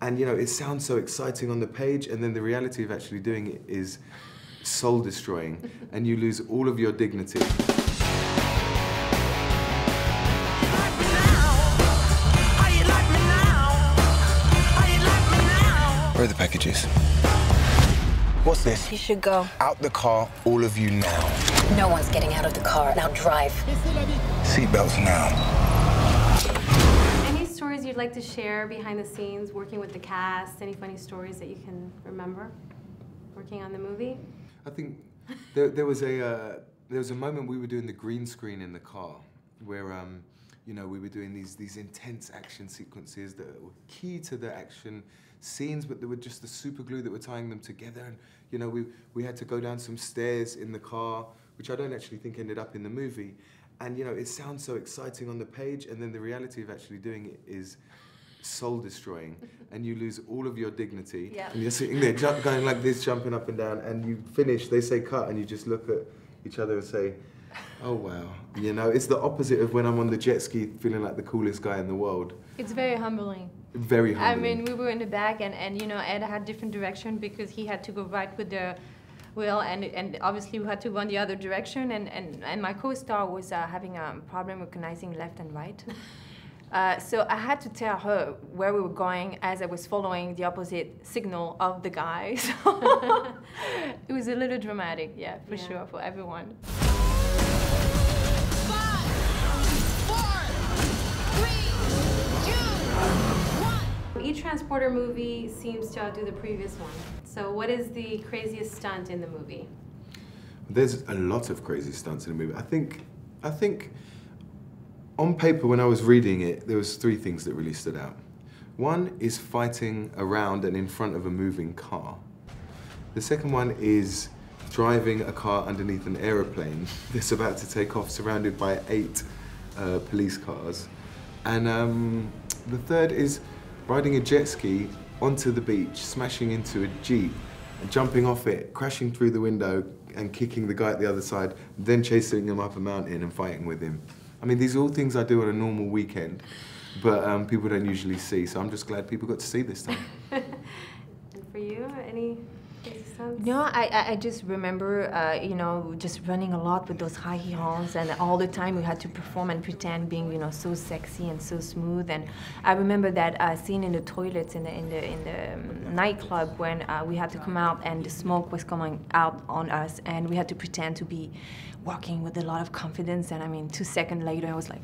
And you know, it sounds so exciting on the page, and then the reality of actually doing it is soul destroying, and you lose all of your dignity. Where are the packages? What's this? You should go. Out the car, all of you now. No one's getting out of the car. Now drive. Seatbelts now. Any stories you'd like to share behind the scenes, working with the cast? Any funny stories that you can remember working on the movie? I think there was a moment we were doing the green screen in the car where you know, we were doing these intense action sequences that were key to the action scenes, but they were just the super glue that were tying them together. And you know, we had to go down some stairs in the car, which I don't actually think ended up in the movie. And you know, it sounds so exciting on the page, and then the reality of actually doing it is soul destroying, and you lose all of your dignity. Yep. And you're sitting there going like this, jumping up and down, and you finish, they say cut, and you just look at each other and say, oh wow. You know, it's the opposite of when I'm on the jet ski feeling like the coolest guy in the world. It's very humbling. Very humbling. I mean, we were in the back, and you know, Ed had different direction because he had to go right with the wheel, and obviously we had to go in the other direction, and my co-star was having a problem recognizing left and right. So I had to tell her where we were going as I was following the opposite signal of the guy. So it was a little dramatic, yeah, for sure, for everyone. 5, 4, 3, 2, 1. Each Transporter movie seems to outdo the previous one. So what is the craziest stunt in the movie? There's a lot of crazy stunts in the movie. I think on paper, when I was reading it, there was 3 things that really stood out. One is fighting around and in front of a moving car. The second one is driving a car underneath an aeroplane that's about to take off, surrounded by 8 police cars. And the third is riding a jet ski onto the beach, smashing into a Jeep, and jumping off it, crashing through the window, and kicking the guy at the other side, then chasing him up a mountain and fighting with him. I mean, these are all things I do on a normal weekend, but people don't usually see, so I'm just glad people got to see this time. And for you, any crazy stunts? No, I just remember, you know, just running a lot with those high heels, and all the time we had to perform and pretend being, you know, so sexy and so smooth. And I remember that scene in the toilets in the nightclub when we had to come out and the smoke was coming out on us, and we had to pretend to be walking with a lot of confidence. And I mean, 2 seconds later, I was like,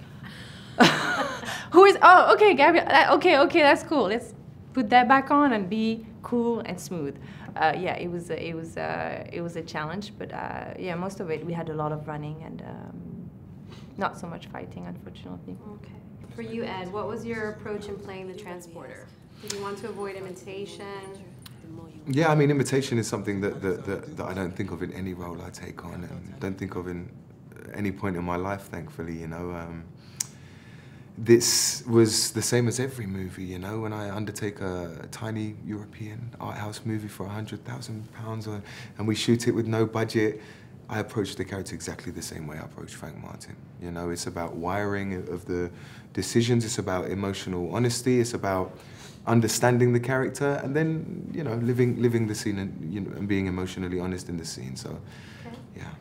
"Who is? Oh, okay, Gabrielle. Okay, that's cool. Let's put that back on and be cool and smooth." Yeah, it was a challenge, but yeah, most of it we had a lot of running and not so much fighting, unfortunately. Okay. For you, Ed, what was your approach in playing the transporter? Did you want to avoid imitation? Yeah, I mean, imitation is something that I don't think of in any role I take on, and don't think of in any point in my life, thankfully, you know. This was the same as every movie, you know, when I undertake a tiny European art house movie for £100,000 and we shoot it with no budget, I approach the character exactly the same way I approach Frank Martin. You know, it's about wiring of the decisions, it's about emotional honesty, it's about understanding the character, and then, you know, living the scene and, you know, and being emotionally honest in the scene. So, yeah.